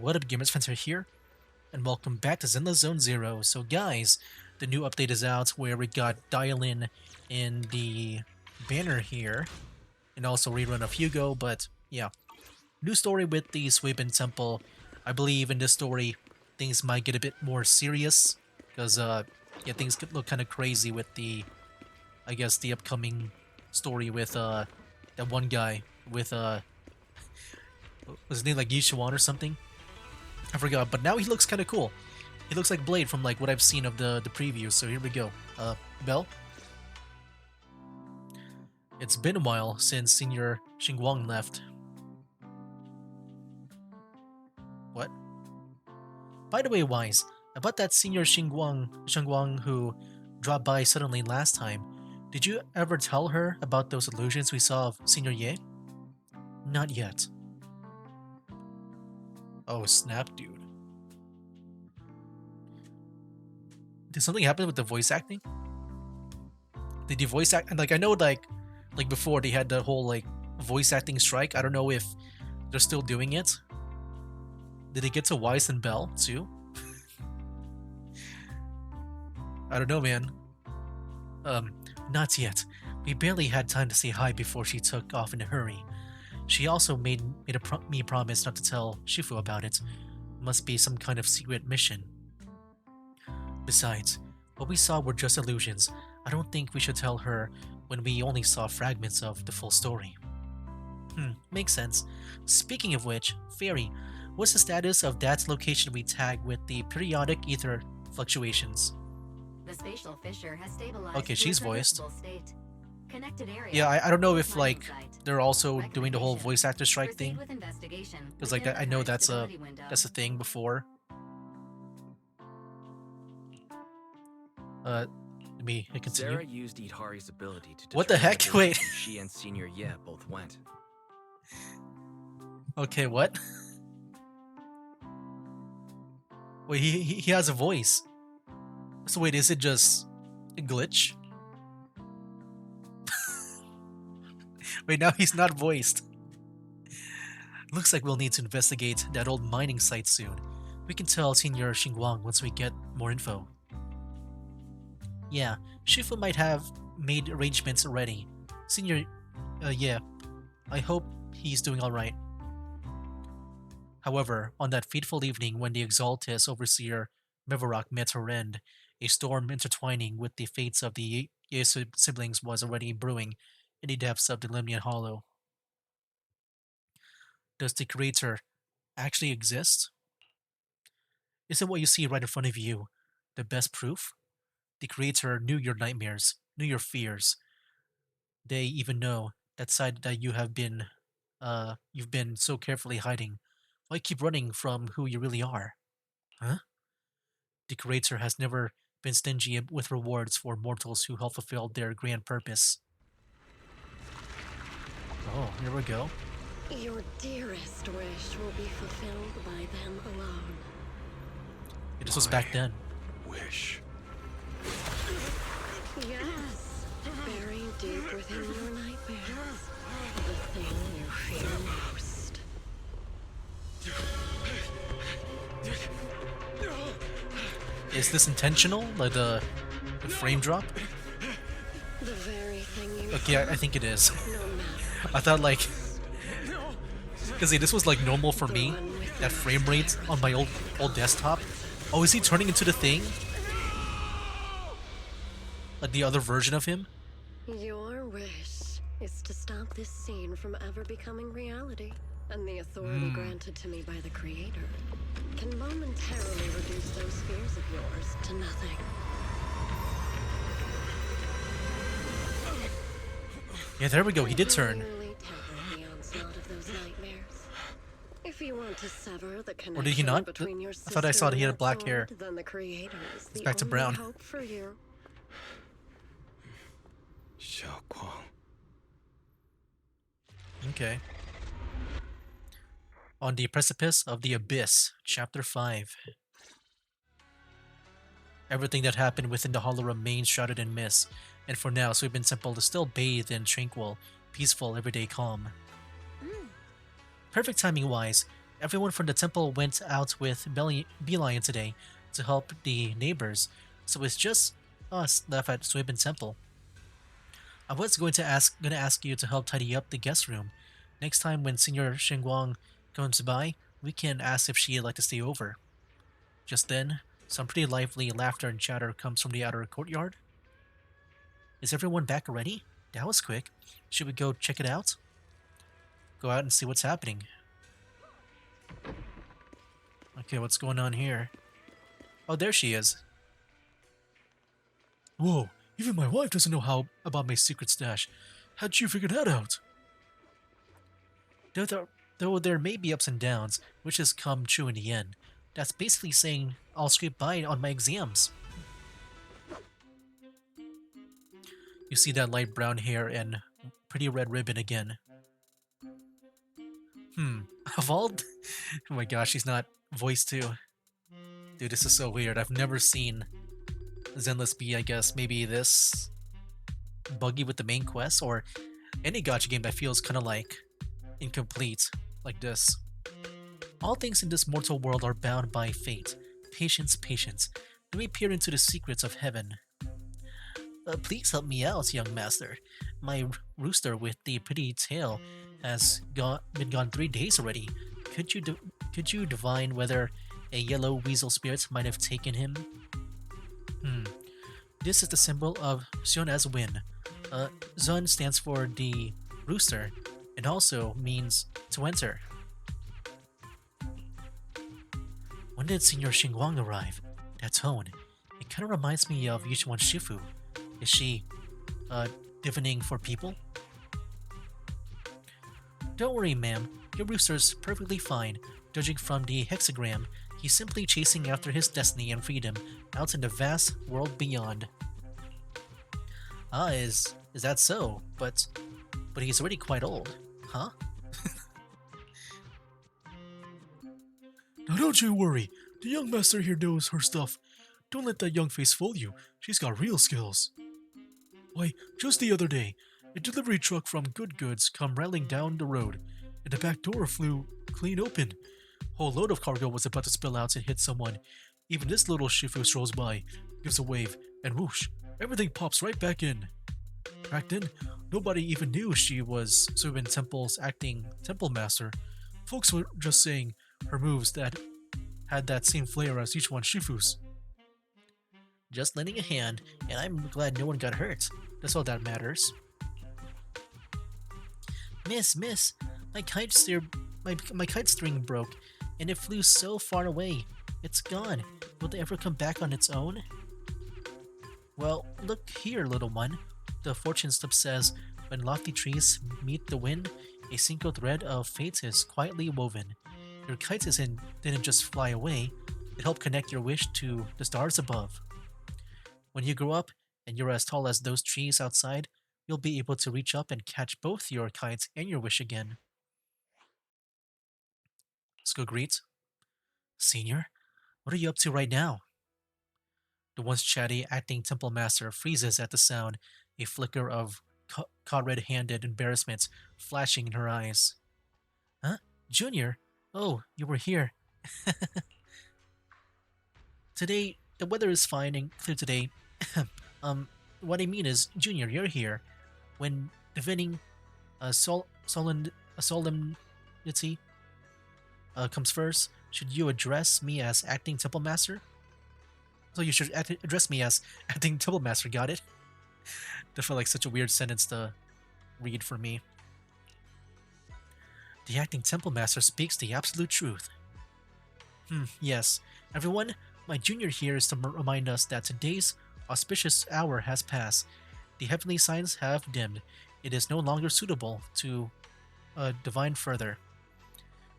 What up, gamers? Spencer here, and welcome back to Zenless Zone Zero. So, guys, the new update is out where we got Dial-In in the banner here, and also rerun of Hugo. But yeah, new story with the Swayben Temple. I believe in this story, things might get a bit more serious because yeah, things could look kind of crazy with I guess, the upcoming story with that one guy with was his name like Yishuan or something? I forgot, but now he looks kind of cool. He looks like Blade from like what I've seen of the previews. So here we go. Bell. It's been a while since Senior Xiao'Guang left. What? By the way, Wise, about that Senior Xiao'Guang who dropped by suddenly last time. Did you ever tell her about those illusions we saw of Senior Ye? Not yet. Oh snap, dude. Did something happen with the voice acting? Did the voice act, like I know like before they had the whole like voice acting strike. I don't know if they're still doing it. Did they get to Weiss and Bell too? I don't know, man. Not yet. We barely had time to say hi before she took off in a hurry. She also made me promise not to tell Shifu about it. Must be some kind of secret mission. Besides, what we saw were just illusions. I don't think we should tell her when we only saw fragments of the full story. Makes sense. Speaking of which, Fairy, what's the status of that location we tagged with the periodic ether fluctuations? The spatial fissure has stabilized. Okay, she's voiced. State. Connected area. Yeah, I don't know if like they're also doing the whole voice actor strike thing, because like I know that's a thing before. Let me continue. Sarah used Idhari's ability to what the heck? Wait. She and Senior Ye both went. Okay, what? Wait, he has a voice. So wait, is it just a glitch? Wait, now he's not voiced. Looks like we'll need to investigate that old mining site soon. We can tell Senior Xiao'Guang once we get more info. Yeah, Shifu might have made arrangements already. Senior, yeah, I hope he's doing alright. However, on that fateful evening when the Exaltus Overseer Mevorok met her end, a storm intertwining with the fates of the Ye siblings was already brewing in the depths of the Lemnian Hollow. Does the Creator actually exist? Isn't what you see right in front of you the best proof? The Creator knew your nightmares, knew your fears. They even know that side that you've been so carefully hiding. Why keep running from who you really are? Huh? The Creator has never been stingy with rewards for mortals who help fulfill their grand purpose. Oh, here we go. Your dearest wish will be fulfilled by them alone. This was back then. Wish. Yes, buried deep within your nightmares. The thing you fear most. Is this intentional? Like the frame drop? The very thing you Okay, I think it is. no matter. I thought like, because this was like normal for me, that frame rate on my old desktop. Oh, is he turning into the thing? Like the other version of him? Your wish is to stop this scene from ever becoming reality. And the authority granted to me by the Creator can momentarily reduce those fears of yours to nothing. Yeah, there we go. He did turn. Merely temper the onslaught of those nightmares. If you want to sever the connection Or did he not? between your I thought I saw sister he had and black that hair. sword, then the Creator is It's the back to only brown. hope for you. Xiao'Guang. Okay. On the Precipice of the Abyss, Chapter 5. Everything that happened within the hollow remains shrouded in mist, and for now, Suibin Temple is still bathed in tranquil, peaceful, everyday calm. Perfect timing-wise, Everyone from the temple went out with Beeline today to help the neighbors, so it's just us left at Suibin Temple. I was gonna ask you to help tidy up the guest room. Next time when Senior Xiao'Guang comes by, we can ask if she'd like to stay over. Just then, some pretty lively laughter and chatter comes from the outer courtyard. Is everyone back already? That was quick. Should we go check it out? Go out and see what's happening. Okay, what's going on here? Oh, there she is. Whoa, even my wife doesn't know how about my secret stash. How'd you figure that out? Though there may be ups and downs, which has come true in the end. That's basically saying I'll scrape by on my exams. You see that light brown hair and pretty red ribbon again. Of all... Oh my gosh, she's not voiced too. Dude, this is so weird. I've never seen Zenless be, I guess, maybe this buggy with the main quest, or any gacha game that feels kind of like incomplete, like this. All things in this mortal world are bound by fate. Patience, patience. Let me peer into the secrets of heaven. Please help me out, young master. My rooster with the pretty tail has been gone 3 days already. Could you divine whether a yellow weasel spirit might have taken him? This is the symbol of Xion Win. Zun stands for the rooster, and also means to enter. When did Senior Xiao'Guang arrive? That tone. It kind of reminds me of Yuchuan Shifu. Is she, divining for people? Don't worry, ma'am. Your rooster's perfectly fine. Judging from the hexagram, he's simply chasing after his destiny and freedom out in the vast world beyond. Is that so? But he's already quite old, huh? Now don't you worry. The young master here knows her stuff. Don't let that young face fool you. She's got real skills. Why, just the other day, a delivery truck from Good Goods come rattling down the road, and the back door flew clean open. Whole load of cargo was about to spill out and hit someone. Even this little Shifu strolls by, gives a wave, and whoosh, everything pops right back in. Back then, nobody even knew she was Suibin Temple's acting temple master. Folks were just saying her moves that had that same flair as each one Shifu's. Just lending a hand, and I'm glad no one got hurt. That's all that matters. Miss, my kite string broke, and it flew so far away. It's gone. Will it ever come back on its own? Well, look here, little one. The fortune slip says, when lofty trees meet the wind, a single thread of fate is quietly woven. Your kite didn't just fly away, it helped connect your wish to the stars above. When you grow up, and you're as tall as those trees outside, you'll be able to reach up and catch both your kites and your wish again. Let's go greet. Senior, what are you up to right now? The once chatty acting temple master freezes at the sound, a flicker of caught red-handed embarrassment flashing in her eyes. Huh? Junior? Oh, you were here. Today, the weather is fine and clear today. What I mean is, Junior, you're here. When divining solemnity comes first, should you address me as acting temple master? So you should address me as acting temple master, got it? That felt like such a weird sentence to read for me. The acting temple master speaks the absolute truth. Yes. Everyone, my junior here is to remind us that today's auspicious hour has passed. The heavenly signs have dimmed. It is no longer suitable to divine further.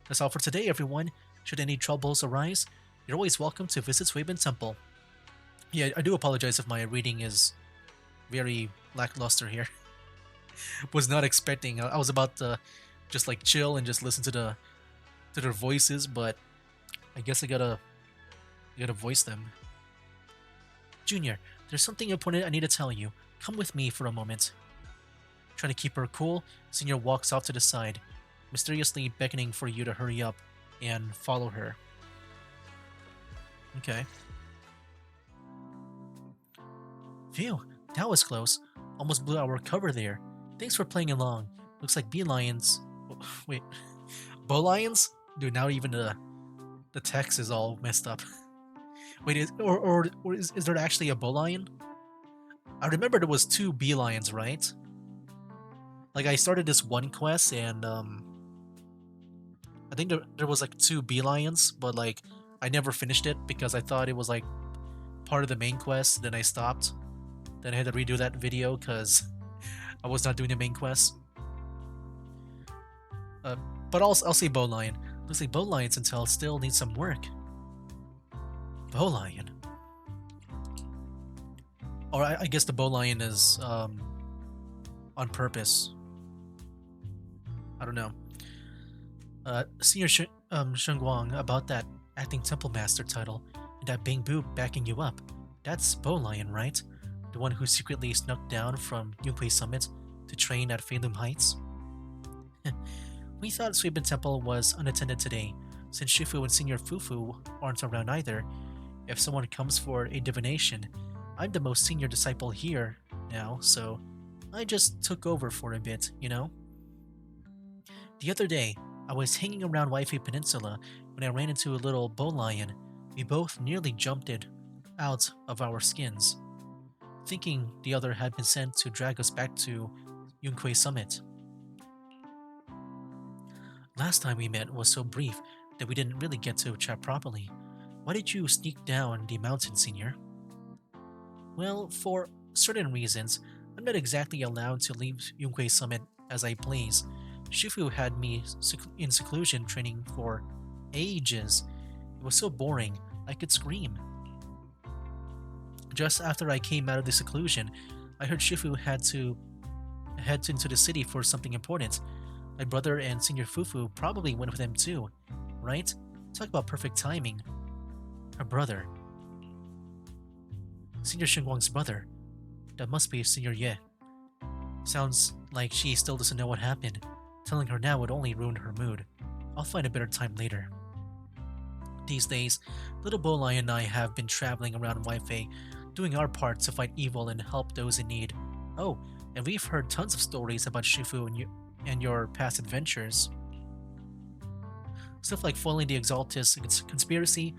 That's all for today, everyone. Should any troubles arise, you're always welcome to visit Suibin Temple. Yeah, I do apologize if my reading is very lackluster here. Was not expecting. I was about to just like chill and just listen to their voices, but I guess I gotta voice them. Junior, there's something important I need to tell you. Come with me for a moment. Trying to keep her cool, Senior walks off to the side, mysteriously beckoning for you to hurry up. and follow her. Okay. Phew, that was close. Almost blew our cover there. Thanks for playing along. Looks like bee lions. Wait, bow lions? Dude, now even the text is all messed up. Wait, is there actually a bow lion? I remember there was 2 bee lions, right? Like I started this one quest and I think there was like 2 bee lions, but like I never finished it because I thought it was like part of the main quest. Then I stopped. Then I had to redo that video because I was not doing the main quest. But I'll say bow lion. Looks like bow lions until still need some work. Bow lion. Or I guess the bow lion is on purpose. I don't know. Senior Xiao'Guang, about that acting temple master title and that Bing Boo backing you up. That's bow lion, right? The one who secretly snuck down from Yunhui Summit to train at Feilum Heights? We thought Suibin Temple was unattended today, since Shifu and Senior Fufu aren't around either. If someone comes for a divination, I'm the most senior disciple here now, so I just took over for a bit, you know? The other day, I was hanging around Waifu Peninsula when I ran into a little bow lion. We both nearly jumped it out of our skins, thinking the other had been sent to drag us back to Yunhui Summit. Last time we met was so brief that we didn't really get to chat properly. Why did you sneak down the mountain, Senior? Well, for certain reasons, I'm not exactly allowed to leave Yunhui Summit as I please. Shifu had me in seclusion training for ages. It was so boring, I could scream. Just after I came out of the seclusion, I heard Shifu had to head into the city for something important. My brother and Senior Fufu probably went with him too, right? Talk about perfect timing. Her brother. Senior Xiao'Guang's brother. That must be Senior Ye. Sounds like she still doesn't know what happened. Telling her now would only ruin her mood. I'll find a better time later. These days, little Bow Lion and I have been traveling around Waifei, doing our part to fight evil and help those in need. Oh, and we've heard tons of stories about Shifu and your past adventures. Stuff like foiling the Exaltus conspiracy,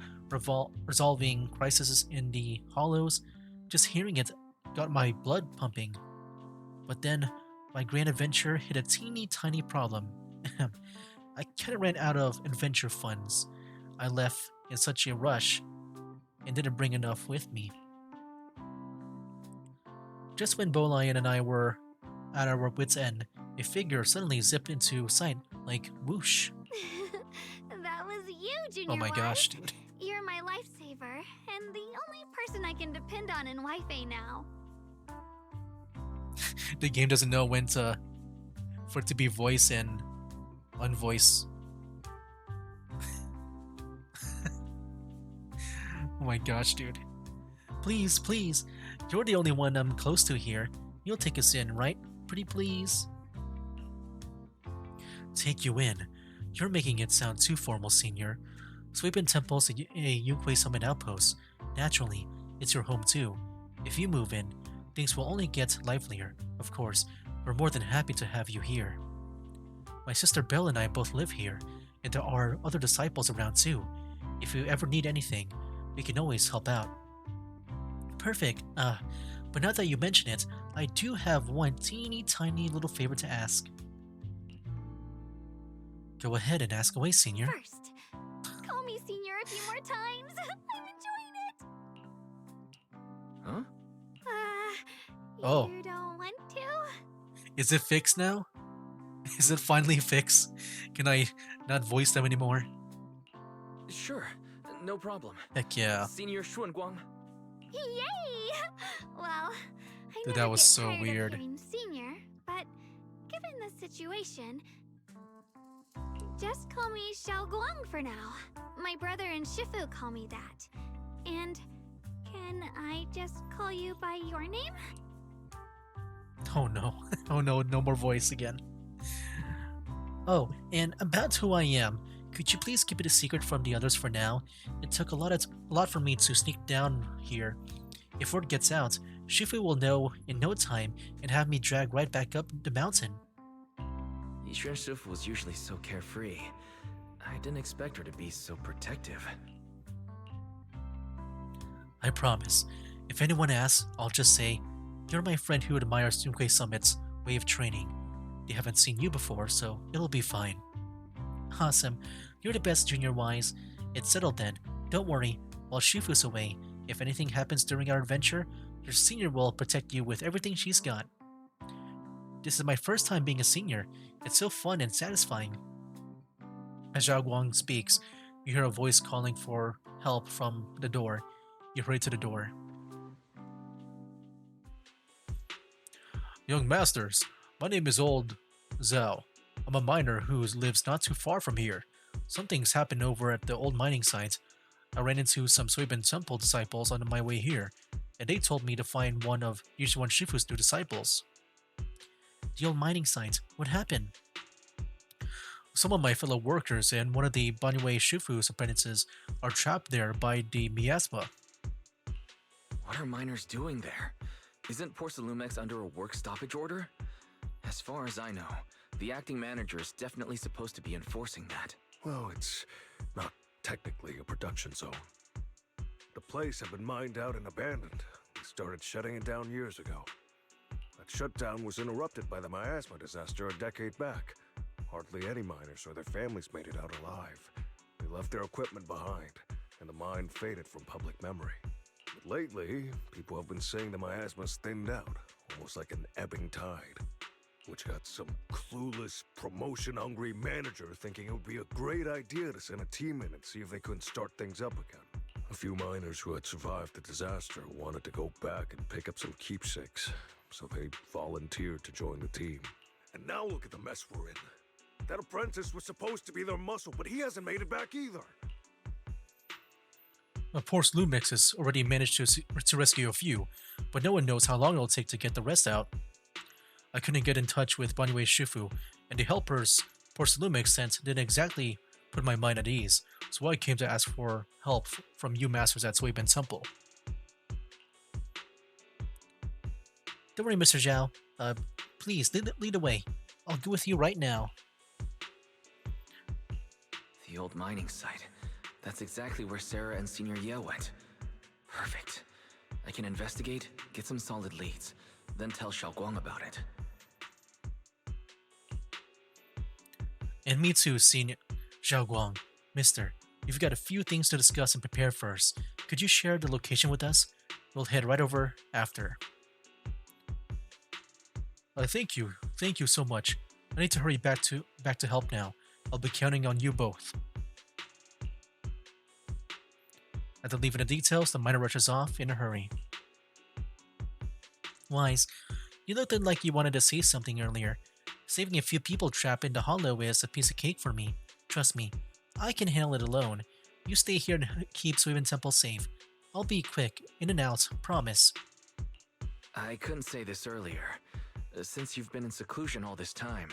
resolving crises in the Hollows. Just hearing it got my blood pumping. But then, my grand adventure hit a teeny tiny problem. I kinda ran out of adventure funds. I left in such a rush and didn't bring enough with me. Just when Bolion and I were at our wits' end, a figure suddenly zipped into sight, like whoosh. That was you, Junior. Oh my One. gosh, dude. You're my lifesaver, and the only person I can depend on in Wi-Fi now. The game doesn't know when to for it to be voice and unvoice. Oh my gosh, dude. Please, please. You're the only one I'm close to here. You'll take us in, right? Pretty please. Take you in. You're making it sound too formal, Senior. Suibin Temple's a Yunhui Summit outpost. Naturally, it's your home too. If you move in, things will only get livelier. Of course, we're more than happy to have you here. My sister Belle and I both live here, and there are other disciples around too. If you ever need anything, we can always help out. Perfect. But now that you mention it, I do have one teeny tiny little favor to ask. Go ahead and ask away, Senior. First, call me Senior a few more times. I'm enjoying it. Huh? Oh. You don't want to? Is it fixed now? Is it finally fixed? Can I not voice them anymore? Sure, no problem. Heck yeah. Senior Xiao'Guang. Yay! Well, I Dude, never that was get so tired of weird. hearing Senior, but given the situation, just call me Xiao'Guang for now. My brother and Shifu call me that. And can I just call you by your name? Oh no. Oh no, no more voice again. Oh, and about who I am, Could you please keep it a secret from the others for now? It took a lot for me to sneak down here. If word gets out, Shifu will know in no time and have me dragged right back up the mountain. Yixuan Shifu was usually so carefree. I didn't expect her to be so protective. I promise. If anyone asks, I'll just say, you're my friend who admires Yunquei Summit's way of training. They haven't seen you before, so it'll be fine. Awesome. You're the best, Junior Wise. It's settled then. Don't worry. While Shifu's away, if anything happens during our adventure, your senior will protect you with everything she's got. This is my first time being a senior. It's so fun and satisfying. As Xiao'Guang speaks, you hear a voice calling for help from the door. You hurry to the door. Young masters, my name is Old Zhao. I'm a miner who lives not too far from here. Something's happened over at the old mining site. I ran into some Suibin Temple disciples on my way here, and they told me to find one of Yushuan Shifu's new disciples. The old mining site, what happened? Some of my fellow workers and one of the Banyue Shifu's apprentices are trapped there by the miasma. What are miners doing there? Isn't Porcelumex under a work stoppage order? As far as I know, the acting manager is definitely supposed to be enforcing that. Well, it's not technically a production zone. The place had been mined out and abandoned. We started shutting it down years ago. That shutdown was interrupted by the miasma disaster a decade back. Hardly any miners or their families made it out alive. They left their equipment behind, and the mine faded from public memory. But lately, people have been saying the miasma's thinned out, almost like an ebbing tide. Which got some clueless, promotion-hungry manager thinking it would be a great idea to send a team in and see if they couldn't start things up again. A few miners who had survived the disaster wanted to go back and pick up some keepsakes, so they volunteered to join the team. And now look at the mess we're in. That apprentice was supposed to be their muscle, but he hasn't made it back either. Of course, Lumix has already managed to rescue a few, but no one knows how long it'll take to get the rest out. I couldn't get in touch with Banyue Shifu, and the helpers Porcelumix sent didn't exactly put my mind at ease, so I came to ask for help from you masters at Suibin Temple. Don't worry, Mr. Zhao. Please, lead the way. I'll go with you right now. The old mining site. That's exactly where Sarah and Senior Ye went. Perfect. I can investigate, get some solid leads, then tell Xiao'Guang about it. And me too, Senior Xiao'Guang. Mister, you've got a few things to discuss and prepare first. Could you share the location with us? We'll head right over after. Thank you so much. I need to hurry back to help now. I'll be counting on you both. After leaving the details, the miner rushes off in a hurry. Wise, you looked like you wanted to say something earlier. Saving a few people trapped in the hollow is a piece of cake for me. Trust me, I can handle it alone. You stay here and keep Suibin Temple safe. I'll be quick, in and out, promise. I couldn't say this earlier. Since you've been in seclusion all this time,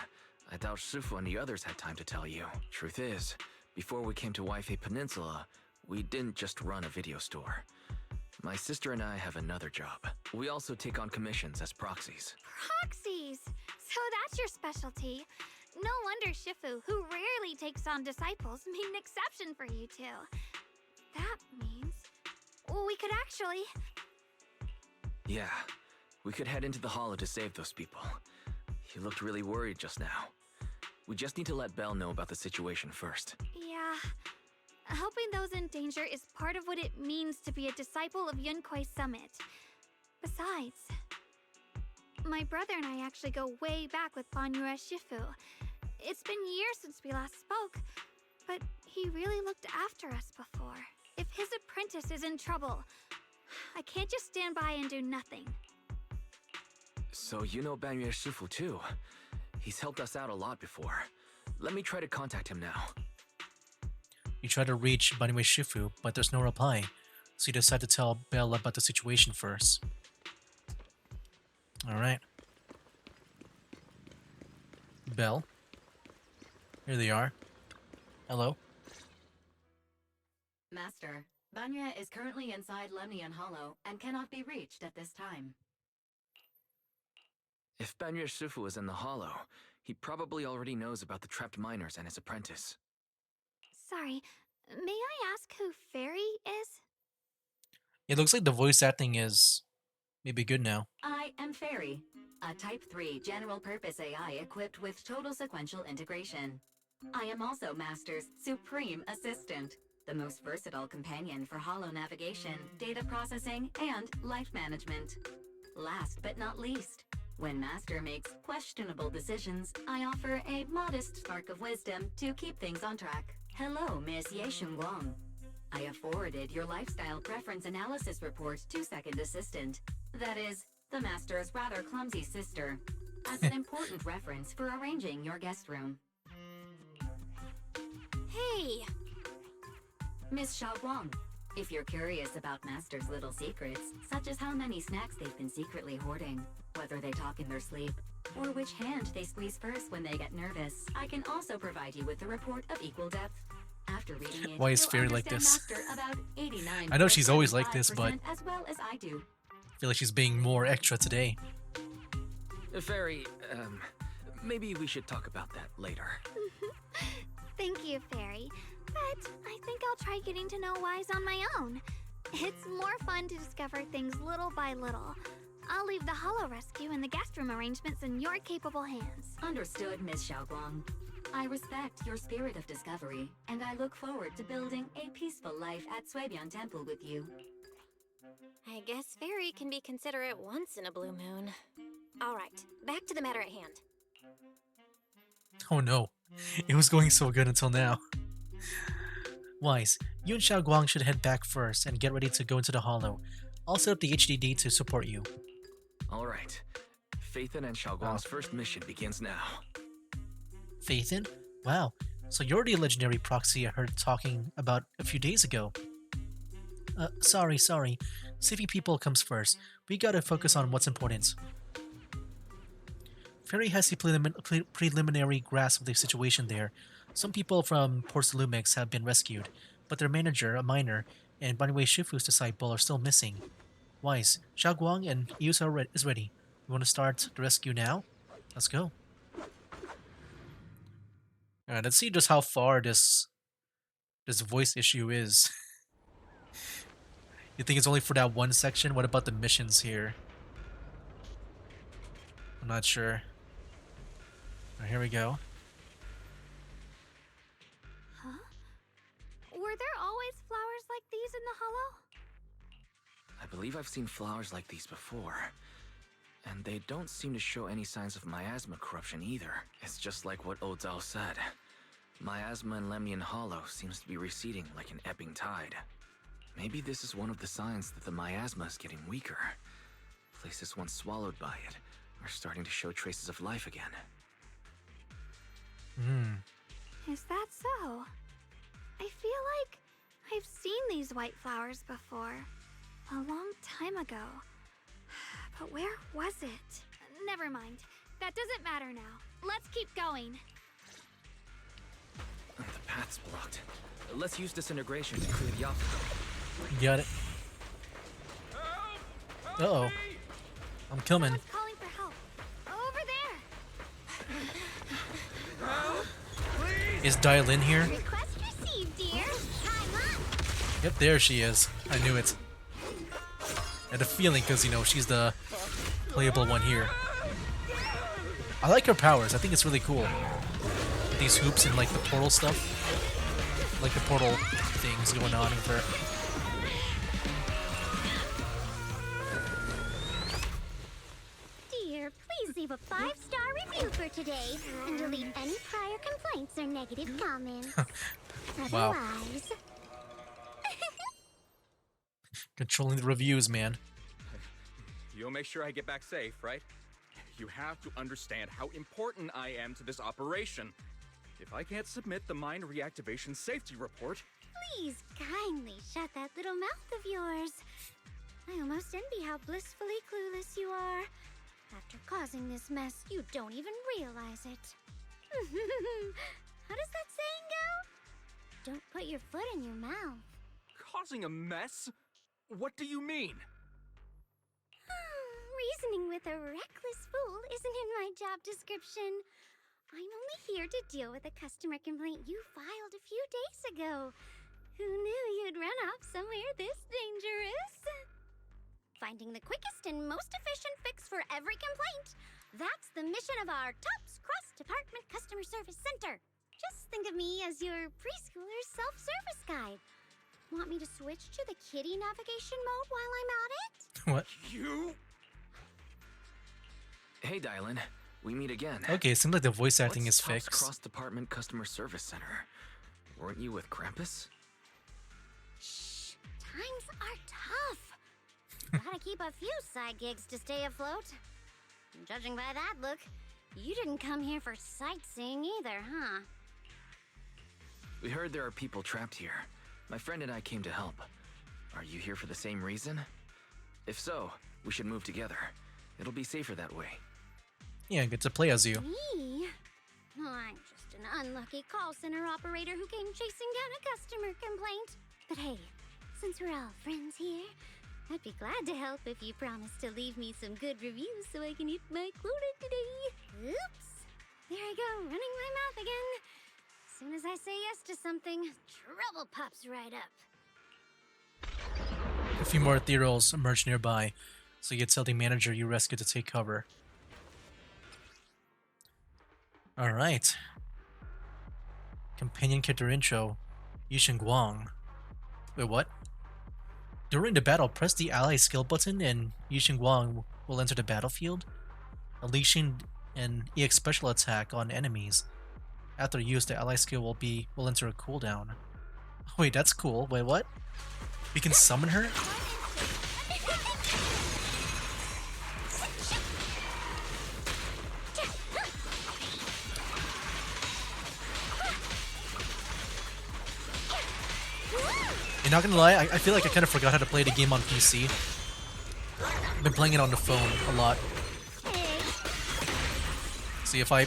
I doubt Shifu and the others had time to tell you. Truth is, before we came to Waifei Peninsula, we didn't just run a video store. My sister and I have another job. We also take on commissions as proxies. Proxies! So that's your specialty. No wonder Shifu, who rarely takes on disciples, made an exception for you two. That means we could actually... Yeah, we could head into the hollow to save those people. You looked really worried just now. We just need to let Belle know about the situation first. Yeah. Helping those in danger is part of what it means to be a disciple of Yunquei Summit. Besides, my brother and I actually go way back with Banyue Shifu. It's been years since we last spoke, but he really looked after us before. If his apprentice is in trouble, I can't just stand by and do nothing. So you know Banyue Shifu too. He's helped us out a lot before. Let me try to contact him now. You try to reach Banyue Shifu, but there's no reply, so you decide to tell Belle about the situation first. Alright. Belle. Here they are. Hello. Master. Banya is currently inside Lemnian Hollow and cannot be reached at this time. If Banya Shifu is in the hollow, he probably already knows about the trapped miners and his apprentice. Sorry, may I ask who Fairy is? It looks like the voice acting is maybe good now. I am Fairy, a Type 3 general-purpose AI equipped with total sequential integration. I am also Master's supreme assistant, the most versatile companion for holo navigation, data processing, and life management. Last but not least, when Master makes questionable decisions, I offer a modest spark of wisdom to keep things on track. Hello, Miss Xiao'Guang. I have forwarded your lifestyle preference analysis report to Second Assistant. That is, the Master's rather clumsy sister, as an important reference for arranging your guest room. Hey! Miss Xiao'Guang, if you're curious about Master's little secrets, such as how many snacks they've been secretly hoarding, whether they talk in their sleep, or which hand they squeeze first when they get nervous, I can also provide you with a report of equal depth. After reading it, Why is you'll Fairy like understand this? Master about 89 I know she's always like this, but as well as I do. I feel like she's being more extra today. Fairy, maybe we should talk about that later. Thank you, Fairy. But I think I'll try getting to know Wise on my own. It's more fun to discover things little by little. I'll leave the Hollow Rescue and the guest room arrangements in your capable hands. Understood, Miss Xiao'Guang. I respect your spirit of discovery, and I look forward to building a peaceful life at Suibian Temple with you. I guess Fairy can be considerate once in a blue moon. All right, back to the matter at hand. Oh no, it was going so good until now. Wise, you and Xiao'Guang should head back first and get ready to go into the hollow. I'll set up the HDD to support you. Alright. Phaethon and Xiao'Guang's first mission begins now. Phaethon? Wow, so you're the legendary proxy I heard talking about a few days ago. Sorry. Saving people comes first. We gotta focus on what's important. Fairy has a preliminary grasp of the situation there. Some people from Port Lumix have been rescued, but their manager, a miner, and Banwei Shifu's disciple are still missing. Wise, Xiao'Guang and Yusa is ready. You want to start the rescue now? Let's go. Alright, let's see just how far this voice issue is. You think it's only for that one section? What about the missions here? I'm not sure. Alright, here we go. Huh? Were there always flowers like these in the Hollow? I believe I've seen flowers like these before. And they don't seem to show any signs of miasma corruption either. It's just like what Ozao said. Miasma in Lemnian Hollow seems to be receding like an ebbing tide. Maybe this is one of the signs that the miasma is getting weaker. Places once swallowed by it are starting to show traces of life again. Is that so? I feel like I've seen these white flowers before. A long time ago. But where was it? Never mind. That doesn't matter now. Let's keep going. The path's blocked. Let's use disintegration to clear the obstacle. Got it. Uh-oh. I'm coming. Someone's calling for help. Over there! Is Dial in here? Request received, dear. I'm up. Yep, there she is. I knew it. I had a feeling because, you know, she's the playable one here. I like her powers. I think it's really cool. These hoops and, like, the portal stuff. Like the portal things going on with her. Dear, please leave a 5-star review for today and delete any prior complaints or negative comments. Wow. Otherwise... Controlling the reviews, man. You'll make sure I get back safe, right? You have to understand how important I am to this operation. If I can't submit the mine reactivation safety report... Please kindly shut that little mouth of yours. I almost envy how blissfully clueless you are. After causing this mess, you don't even realize it. How does that saying go? Don't put your foot in your mouth. causing a mess? What do you mean? Reasoning with a reckless fool isn't in my job description. I'm only here to deal with a customer complaint you filed a few days ago. Who knew you'd run off somewhere this dangerous? Finding the quickest and most efficient fix for every complaint. That's the mission of our TOPS Cross-Department Customer Service Center. Just think of me as your preschooler's self-service guide. Want me to switch to the kiddie navigation mode while I'm at it? What? You? Hey, Dylan. We meet again. Okay, seems like the voice acting What's is Top's fixed. Cross-Department Customer Service Center? Weren't you with Krampus? Shh, times are tough. Gotta keep a few side gigs to stay afloat. And judging by that look, you didn't come here for sightseeing either, huh? We heard there are people trapped here. My friend and I came to help. Are you here for the same reason? If so, we should move together. It'll be safer that way. Yeah, get to play as you. Me? I'm just an unlucky call center operator who came chasing down a customer complaint. But hey, since we're all friends here, I'd be glad to help if you promise to leave me some good reviews so I can eat my quota today. Oops. There I go, running my mouth again. As soon as I say yes to something, trouble pops right up. A few more ethereals emerge nearby, so you tell the manager you rescued to take cover. Alright. Companion character intro, Xiao'Guang. Wait, what? During the battle, press the ally skill button and Xiao'Guang will enter the battlefield, unleashing an EX special attack on enemies. After use, the ally skill will enter a cooldown. Wait, that's cool. Wait, what? We can summon her? You're not gonna lie, I feel like I kind of forgot how to play the game on PC. I've been playing it on the phone a lot. See if I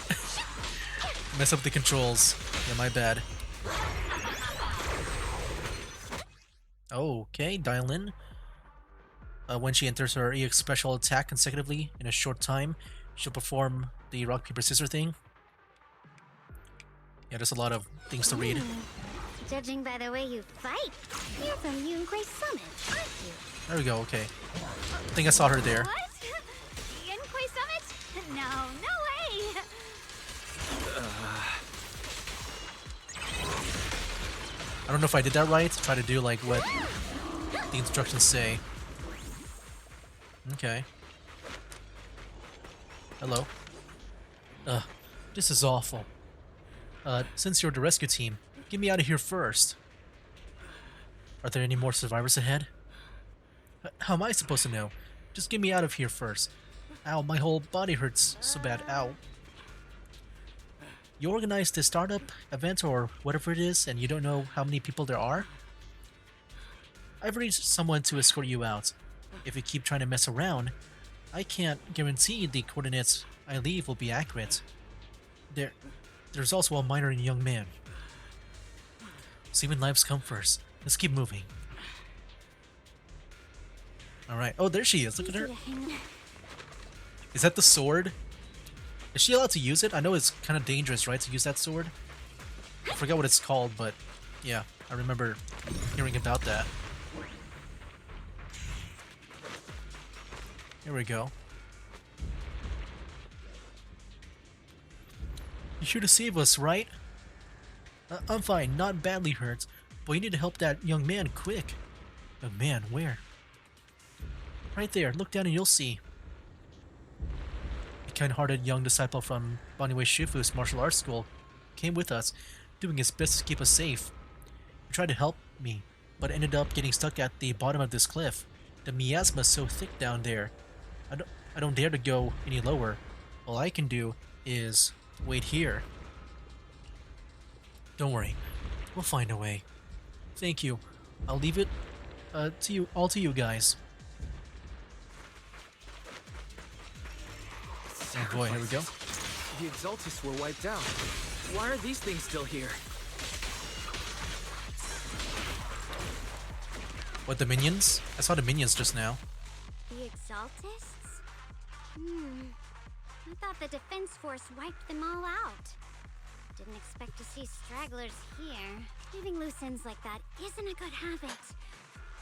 mess up the controls. Yeah, my bad. Okay, dial in. When she enters her EX special attack consecutively in a short time, she'll perform the rock, paper, scissors thing. Yeah, there's a lot of things to read. Judging by the way you fight, you're from Yunquay Summit, aren't you? There we go, okay. I think I saw her there. What? Yunquay Summit? No, no way! I don't know if I did that right. Try to do like what the instructions say. Okay. Hello. This is awful. Since you're the rescue team, get me out of here first. Are there any more survivors ahead? How am I supposed to know? Just get me out of here first. Ow, my whole body hurts so bad. Ow. You organized this startup event or whatever it is, and you don't know how many people there are? I've arranged someone to escort you out. If you keep trying to mess around, I can't guarantee the coordinates I leave will be accurate. There's also a minor and young man. So even lives come first. Let's keep moving. Alright. Oh, there she is. Look at her. Is that the sword? Is she allowed to use it? I know it's kind of dangerous, right, to use that sword? I forgot what it's called, but yeah, I remember hearing about that. Here we go. You're here to save us, right? I'm fine, not badly hurt, but you need to help that young man quick. Young man, where? Right there, look down and you'll see. A kind-hearted young disciple from Baniwei Shifu's martial arts school came with us, doing his best to keep us safe. He tried to help me, but ended up getting stuck at the bottom of this cliff. The miasma's so thick down there. I don't dare to go any lower. All I can do is wait here. Don't worry, we'll find a way. Thank you. I'll leave it to you guys. Oh boy, here we go. The Exaltus were wiped out. Why are these things still here? What, the minions? I saw the minions just now. The Exaltists? I thought the Defense Force wiped them all out. Didn't expect to see stragglers here. Leaving loose ends like that isn't a good habit.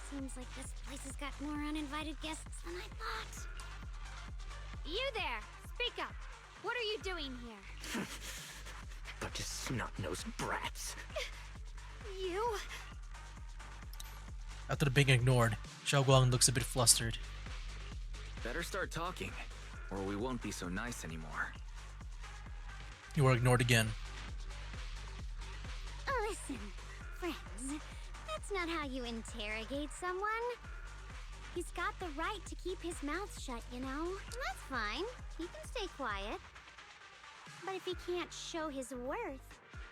Seems like this place has got more uninvited guests than I thought. You there! Speak up! What are you doing here? Bunch of snot-nosed brats. You? After being ignored, Xiao'Guang looks a bit flustered. Better start talking, or we won't be so nice anymore. You were ignored again. Listen, friends, that's not how you interrogate someone. He's got the right to keep his mouth shut, you know? That's fine. He can stay quiet. But if he can't show his worth,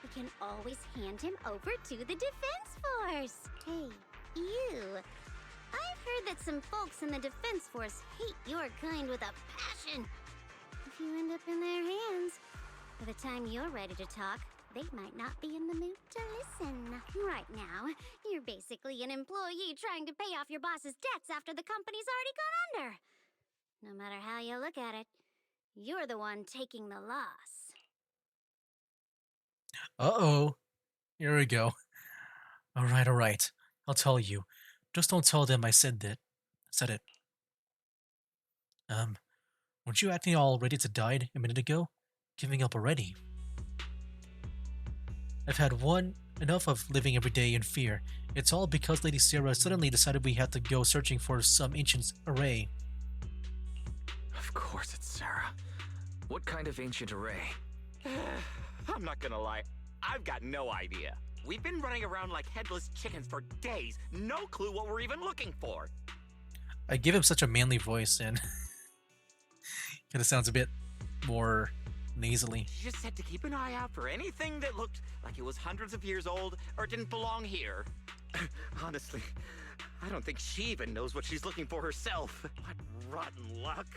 we can always hand him over to the Defense Force. Hey, you. I've heard that some folks in the Defense Force hate your kind with a passion. If you end up in their hands, by the time you're ready to talk, they might not be in the mood to listen. Right now, you're basically an employee trying to pay off your boss's debts after the company's already gone under. No matter how you look at it, you're the one taking the loss. Uh-oh. Here we go. Alright. I'll tell you. Just don't tell them I said it. Weren't you acting all ready to die a minute ago? Giving up already. I've had enough of living every day in fear. It's all because Lady Sarah suddenly decided we had to go searching for some ancient array. Of course it's Sarah. What kind of ancient array? I'm not gonna lie, I've got no idea. We've been running around like headless chickens for days. No clue what we're even looking for. I give him such a manly voice and kind of sounds a bit more nasally. She just said to keep an eye out for anything that looked like it was hundreds of years old or didn't belong here. Honestly, I don't think she even knows what she's looking for herself. What rotten luck.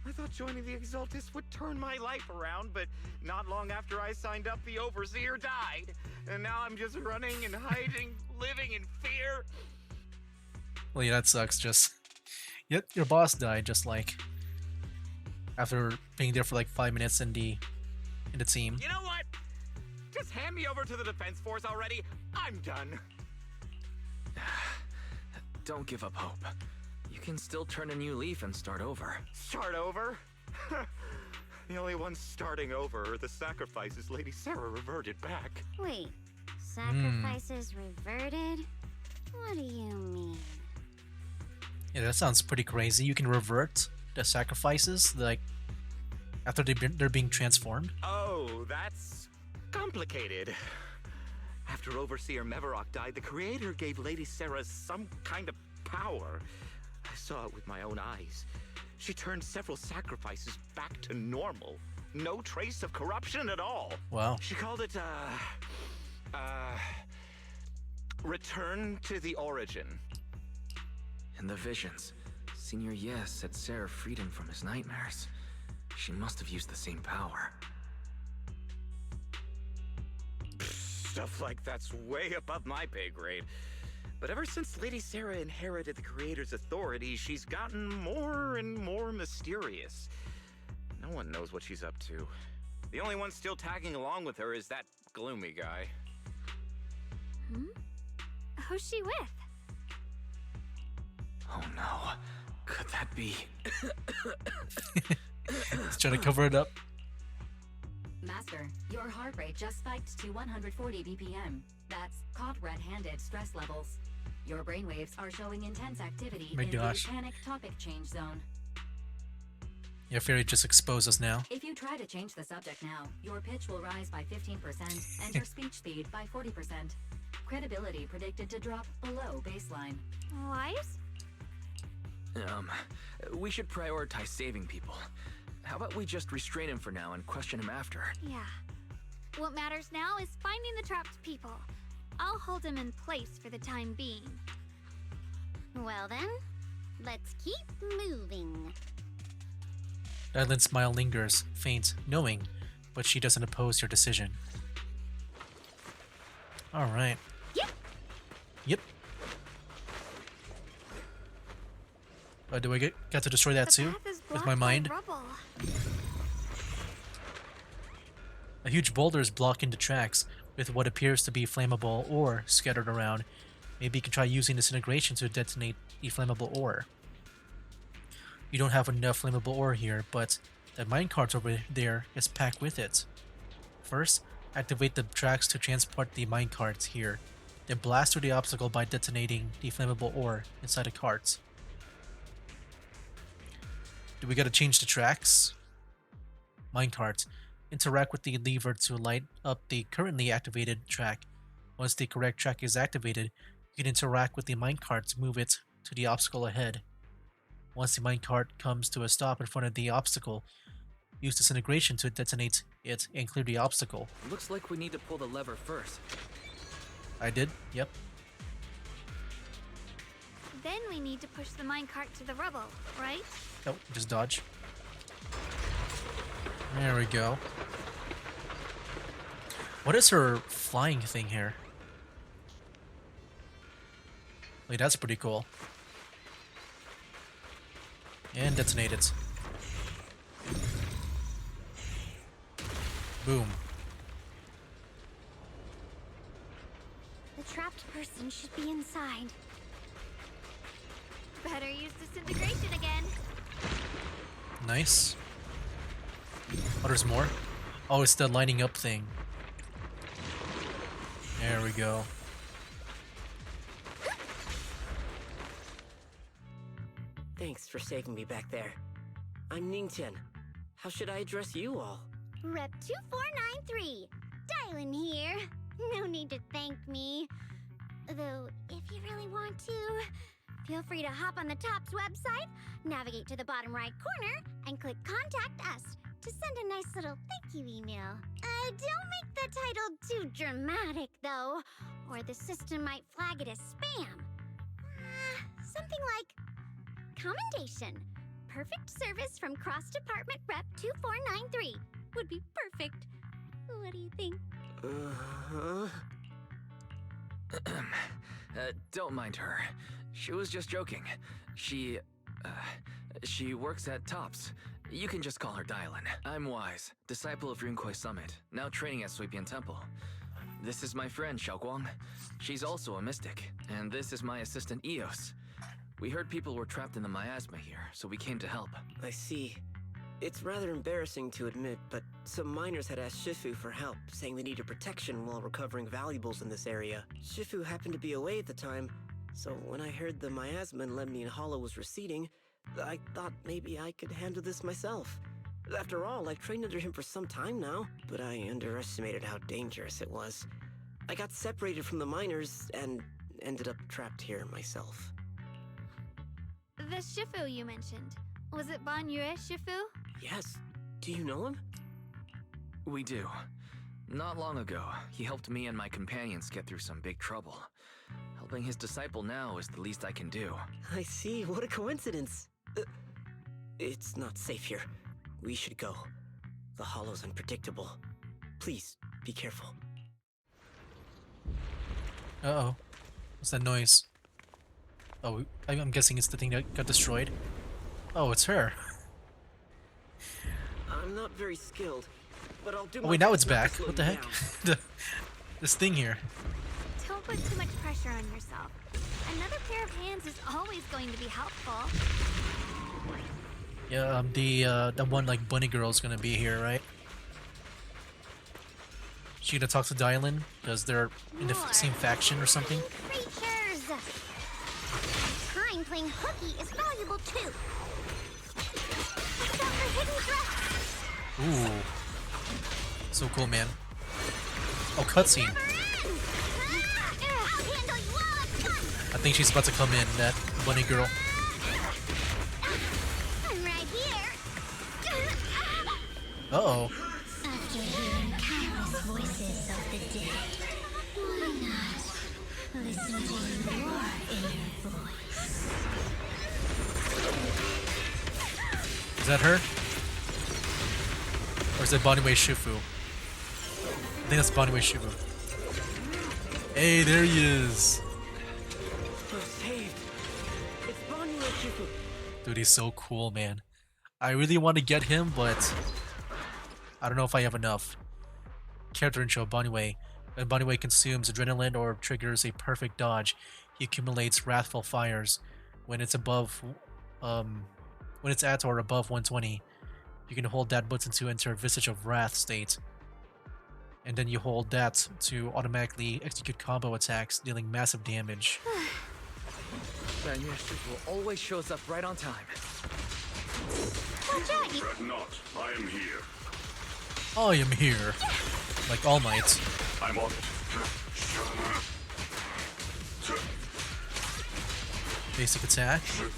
I thought joining the Exaltists would turn my life around, but not long after I signed up, the Overseer died. And now I'm just running and hiding, living in fear. Well, yeah, that sucks. Yep, your boss died just like after being there for like 5 minutes in the team. You know what? Just hand me over to the Defense Force already. I'm done. Don't give up hope. You can still turn a new leaf and start over. Start over? The only ones starting over are the sacrifices Lady Sarah reverted back. Wait, sacrifices reverted? What do you mean? Yeah, that sounds pretty crazy. You can revert the sacrifices, like, after they're being transformed. Oh, that's complicated. After Overseer Mevarok died, the Creator gave Lady Sarah some kind of power. I saw it with my own eyes. She turned several sacrifices back to normal. No trace of corruption at all. Wow. She called it, return to the origin. In the visions, Senior Yes said Sarah freed him from his nightmares. She must have used the same power. Stuff like that's way above my pay grade. But ever since Lady Sarah inherited the Creator's authority, she's gotten more and more mysterious. No one knows what she's up to. The only one still tagging along with her is that gloomy guy. Who's she with? Oh no. Could that be? He's trying to cover it up. Master, your heart rate just spiked to 140 BPM. That's caught red-handed stress levels. Your brainwaves are showing intense activity My in gosh. the panic topic change zone. Yeah, Fairy just exposed us now. If you try to change the subject now, your pitch will rise by 15% and your speech speed by 40%. Credibility predicted to drop below baseline. Wise? We should prioritize saving people. How about we just restrain him for now and question him after? Yeah. What matters now is finding the trapped people. I'll hold him in place for the time being. Well then, let's keep moving. Dylan's smile lingers, faint, knowing, but she doesn't oppose your decision. Alright. Yep. Yep. Do I get to destroy that The too? path is With my blocked by mind? rubble. A huge boulder is blocking the tracks with what appears to be flammable ore scattered around. Maybe you can try using disintegration to detonate the flammable ore. You don't have enough flammable ore here, but that minecart over there is packed with it. First, activate the tracks to transport the minecarts here, then blast through the obstacle by detonating the flammable ore inside the carts. Do we gotta change the tracks? Minecart. Interact with the lever to light up the currently activated track. Once the correct track is activated, you can interact with the minecart to move it to the obstacle ahead. Once the minecart comes to a stop in front of the obstacle, use disintegration to detonate it and clear the obstacle. Looks like we need to pull the lever first. I did? Yep. Then we need to push the minecart to the rubble, right? Oh, just dodge. There we go. What is her flying thing here? Wait, that's pretty cool. And detonate it. Boom. The trapped person should be inside. Better use disintegration again. Nice. Oh, there's more? Oh, it's the lining up thing. There we go. Thanks for saving me back there. I'm Ningchen. How should I address you all? Rep 2493. Dylan here. No need to thank me. Though, if you really want to, feel free to hop on the TOPS website, navigate to the bottom right corner, and click Contact Us to send a nice little thank you email. Don't make the title too dramatic, though, or the system might flag it as spam. Something like Commendation. Perfect service from Cross Department Rep 2493 would be perfect. What do you think? Don't mind her. She was just joking. She works at TOPS. You can just call her Dylan. I'm Wise, disciple of Rinkwei Summit, now training at Suipian Temple. This is my friend, Xiao'Guang. She's also a mystic. And this is my assistant, Eos. We heard people were trapped in the miasma here, so we came to help. I see. It's rather embarrassing to admit, but some miners had asked Shifu for help, saying they needed protection while recovering valuables in this area. Shifu happened to be away at the time, so when I heard the miasma in Lemnian Hollow was receding, I thought maybe I could handle this myself. After all, I've trained under him for some time now, but I underestimated how dangerous it was. I got separated from the miners and ended up trapped here myself. The Shifu you mentioned. Was it Ban Yue Shifu? Yes. Do you know him? We do. Not long ago, he helped me and my companions get through some big trouble. Helping his disciple now is the least I can do. I see. What a coincidence. It's not safe here. We should go. The hollow's unpredictable. Please, be careful. Uh-oh. What's that noise? Oh, I'm guessing it's the thing that got destroyed. Oh, it's her. I'm not very skilled, but I'll do my Oh wait, now it's best not back. to slow What the you heck? down. This thing here. Don't put too much pressure on yourself. Another pair of hands is always going to be helpful. Yeah, the one like bunny girl is gonna be here, right? She gonna talk to Dylan because they're in the same faction or something. Creatures! Time playing hooky is valuable too. Look out for hidden threats! Ooh, so cool, man. Oh, cutscene. I'll handle you all at once! I think she's about to come in. That bunny girl. I'm right here. Uh-oh. After hearing countless voices of the dead, why not listen to your inner voice? Is that her? Or is that Boniwei Shifu? I think that's Boniwei Shifu. Hey, there he is. We're saved. It's Bonnie Shifu. Dude, he's so cool, man. I really want to get him, but I don't know if I have enough. Character intro, Bunny. When Bunny consumes adrenaline or triggers a perfect dodge, he accumulates wrathful fires. When it's when it's at or above 120, you can hold that button to enter Visage of Wrath state. And then you hold that to automatically execute combo attacks, dealing massive damage. Your Shifu always shows up right on time. Watch out, you... Fret not, I am here. I am here. Like All Might. I'm on it. Basic attack. And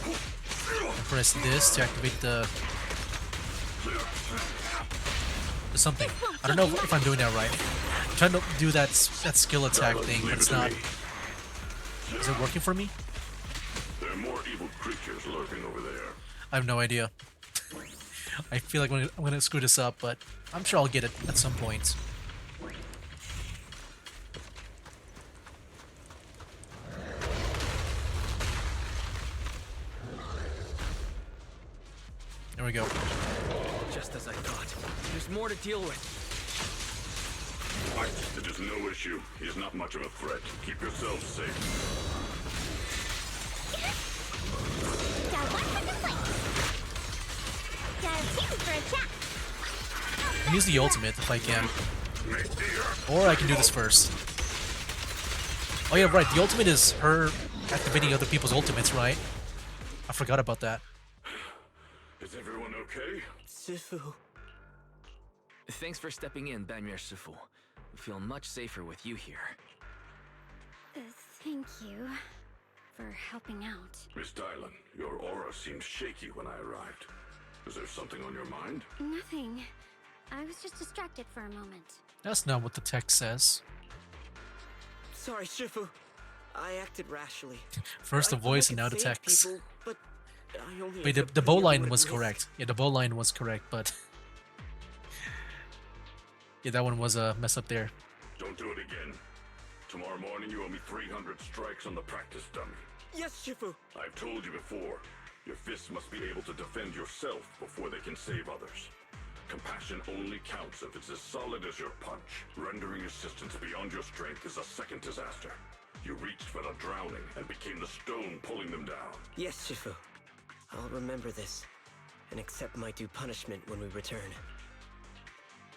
press this to activate the something. I don't know if I'm doing that right. I'm trying to do that skill attack thing, but it's not. Is it working for me? There are more evil creatures lurking over there. I have no idea. I feel like I'm gonna screw this up, but I'm sure I'll get it at some point. There we go. Just as I thought. There's more to deal with. Fight, it is no issue. He is not much of a threat. Keep yourself safe. I can use the ultimate if I can. Or I can do this first. Oh yeah, right. The ultimate is her activating other people's ultimates, right? I forgot about that. Is everyone okay? Shifu. Thanks for stepping in, Banyer Shifu. We feel much safer with you here. Thank you for helping out. Miss Dylan, your aura seemed shaky when I arrived. Is there something on your mind? Nothing. I was just distracted for a moment. That's not what the text says. Sorry, Shifu. I acted rashly. First the I thought I voice and could now the save text. people, but I only Wait, ended up the bow putting line everyone was at risk. correct. Yeah, the bow line was correct, but yeah, that one was a mess up there. Don't do it again. Tomorrow morning you owe me 300 strikes on the practice dummy. Yes, Shifu. I've told you before, your fists must be able to defend yourself before they can save others. Compassion only counts if it's as solid as your punch. Rendering assistance beyond your strength is a second disaster. You reached for the drowning and became the stone pulling them down. Yes, Shifu. I'll remember this and accept my due punishment when we return.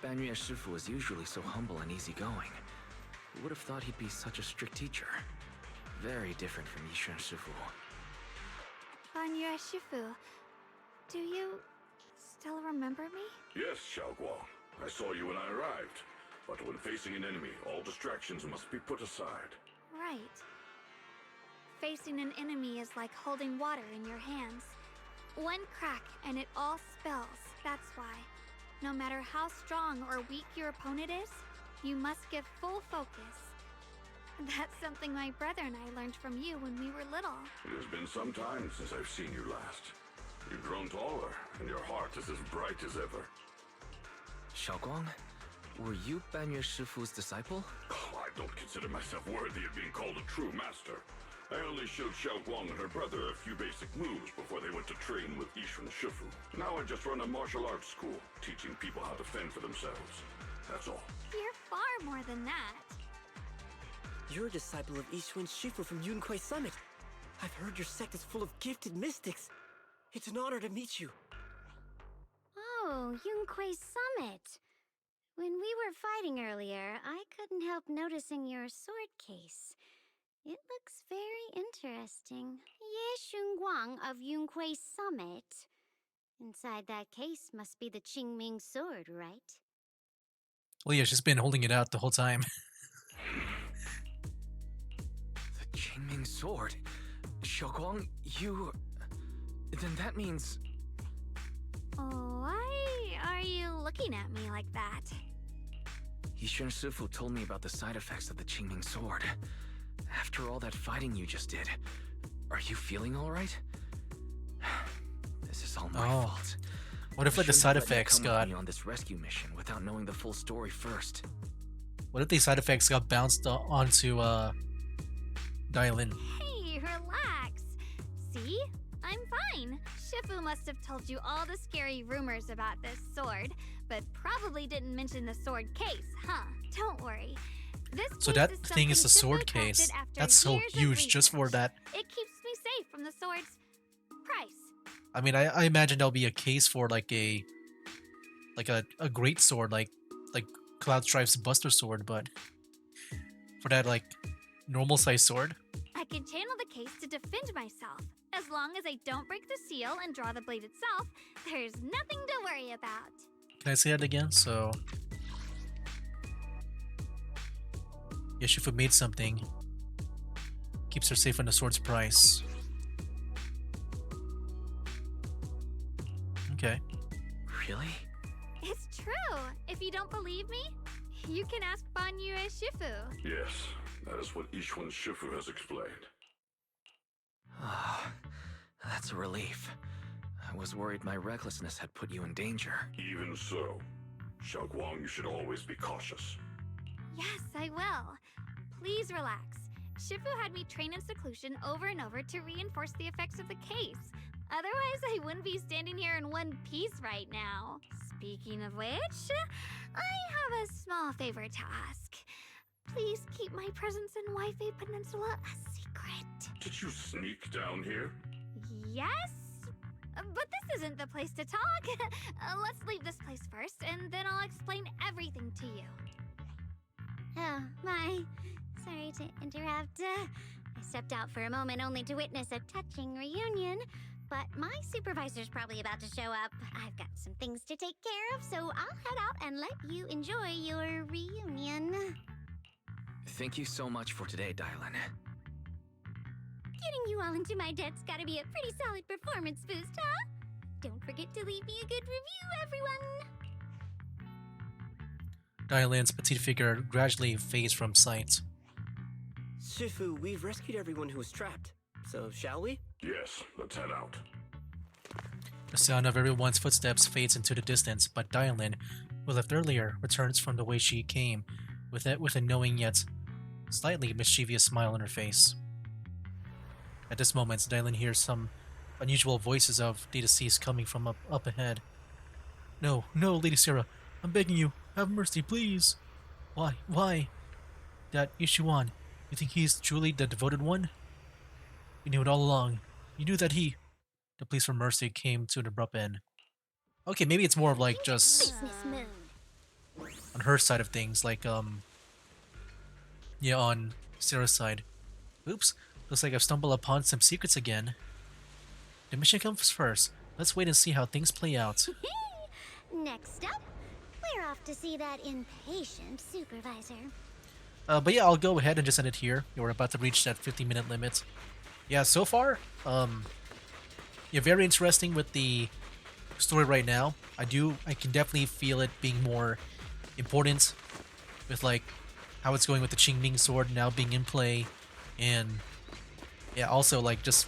Banyer Shifu is usually so humble and easygoing. Who would have thought he'd be such a strict teacher? Very different from Yishan Shifu. Banyer Shifu, do you still remember me? Yes, Xiao'Guang. I saw you when I arrived. But when facing an enemy, all distractions must be put aside. Right. Facing an enemy is like holding water in your hands. One crack and it all spills, that's why. No matter how strong or weak your opponent is, you must give full focus. That's something my brother and I learned from you when we were little. It has been some time since I've seen you last. You've grown taller, and your heart is as bright as ever. Xiao'Guang, were you Banyer Shifu's disciple? Oh, I don't consider myself worthy of being called a true master. I only showed Xiao'Guang and her brother a few basic moves before they went to train with Yishan Shifu. Now I just run a martial arts school, teaching people how to fend for themselves. That's all. You're far more than that. You're a disciple of Yishuan Shifu from Yunquai Summit. I've heard your sect is full of gifted mystics. It's an honor to meet you. Oh, Yunquai Summit. When we were fighting earlier, I couldn't help noticing your sword case. It looks very interesting. Xiao'Guang of Yunquai Summit. Inside that case must be the Qingming sword, right? Well, yeah, she's been holding it out the whole time. The Qingming sword? Xiao'Guang, you... Then that means... Why are you looking at me like that? Yishan Shifu told me about the side effects of the Qingming sword. After all that fighting you just did, are you feeling alright? This is all my fault. What if like the side effects got... on this rescue mission without knowing the full story first? What if the side effects got bounced onto Dylan? Hey, relax. See? I'm fine. Shifu must have told you all the scary rumors about this sword, but probably didn't mention the sword case, huh? Don't worry. This So case that is thing is the something sword Shifu crafted case. after That's so years of huge just for research. that. It keeps me safe from the sword's price. I mean, I imagine there'll be a case for like a great sword, like Cloud Stripe's Buster Sword, but for that like normal size sword. I can channel the case to defend myself. As long as I don't break the seal and draw the blade itself, there's nothing to worry about. Can I say that again? So Yeshifu made something. Keeps her safe on the sword's price. Okay. Really? It's true. If you don't believe me, you can ask Banyu Shifu. Yes, that is what Ishwan Shifu has explained. Ah, that's a relief. I was worried my recklessness had put you in danger. Even so, Xiao'Guang, you should always be cautious. Yes, I will. Please relax. Shifu had me train in seclusion over and over to reinforce the effects of the case. Otherwise, I wouldn't be standing here in one piece right now. Speaking of which, I have a small favor to ask. Please keep my presence in Wi-Fi Peninsula a secret. Did you sneak down here? Yes? But this isn't the place to talk. Let's leave this place first, and then I'll explain everything to you. Oh, my. Sorry to interrupt. I stepped out for a moment only to witness a touching reunion. But my supervisor's probably about to show up. I've got some things to take care of, so I'll head out and let you enjoy your reunion. Thank you so much for today, Dylan. Getting you all into my debt's gotta be a pretty solid performance boost, huh? Don't forget to leave me a good review, everyone! Dylan's petite figure gradually fades from sight. Shifu, we've rescued everyone who was trapped. So, shall we? Yes, let's head out. The sound of everyone's footsteps fades into the distance, but Dylan, who left earlier, returns from the way she came, with a knowing yet slightly mischievous smile on her face. At this moment, Dylan hears some unusual voices of the deceased coming from up ahead. No, no, Lady Sarah, I'm begging you, have mercy, please. Why? That Ishuan, you think he's truly the devoted one? You knew it all along. You knew that he... The pleas for mercy came to an abrupt end. Okay, maybe it's more of like just Business mode. on her side of things, like yeah, on Sarah's side. Oops, looks like I've stumbled upon some secrets again. The mission comes first. Let's wait and see how things play out. Next up, we're off to see that impatient supervisor. But yeah, I'll go ahead and just end it here. We're about to reach that 50-minute limit. Yeah, so far, yeah, very interesting with the story right now. I can definitely feel it being more important with like how it's going with the Qingming sword now being in play, and yeah, also like just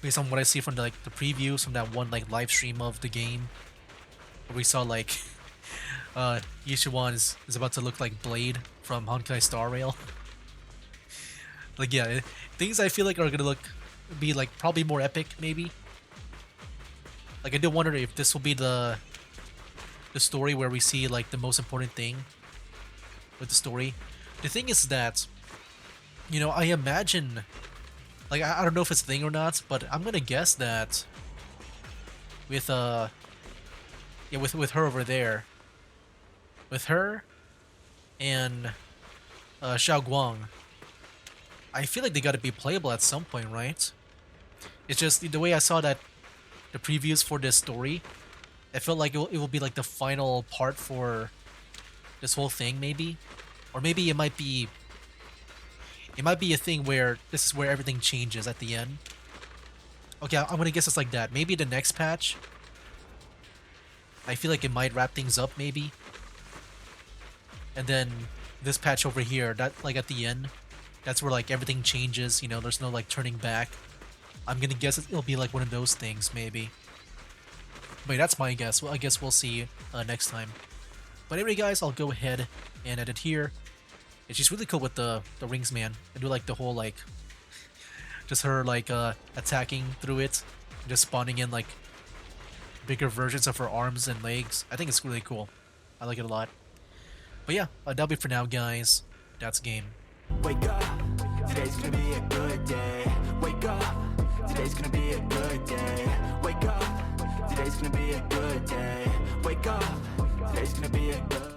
based on what I see from the previews from that one like live stream of the game, where we saw like Yishuan is about to look like Blade from Honkai Star Rail. Like yeah, things I feel like are gonna be like probably more epic maybe. Like I do wonder if this will be the story where we see like the most important thing with the story. The thing is that, you know, I imagine, like I don't know if it's a thing or not, but I'm gonna guess that with yeah, with her over there, with her and Xiao'Guang, I feel like they gotta be playable at some point, right? It's just the way I saw that the previews for this story, I felt like it will be like the final part for this whole thing, maybe, or maybe it might be a thing where this is where everything changes at the end. Okay, I'm gonna guess it's like that. Maybe the next patch, I feel like it might wrap things up, maybe, and then this patch over here, that like at the end, that's where like everything changes. You know, there's no like turning back. I'm gonna guess it'll be like one of those things, maybe. But that's my guess. Well, I guess we'll see next time. But anyway, guys, I'll go ahead and edit here. And she's really cool with the rings, man. I do like the whole like, just her like attacking through it. just spawning in like bigger versions of her arms and legs. I think it's really cool. I like it a lot. But yeah, that'll be for now, guys. That's game. Wake up, today's gonna be a good day. Wake up, today's gonna be a good day. Wake up, today's gonna be a good day. Wake up, today's gonna be a good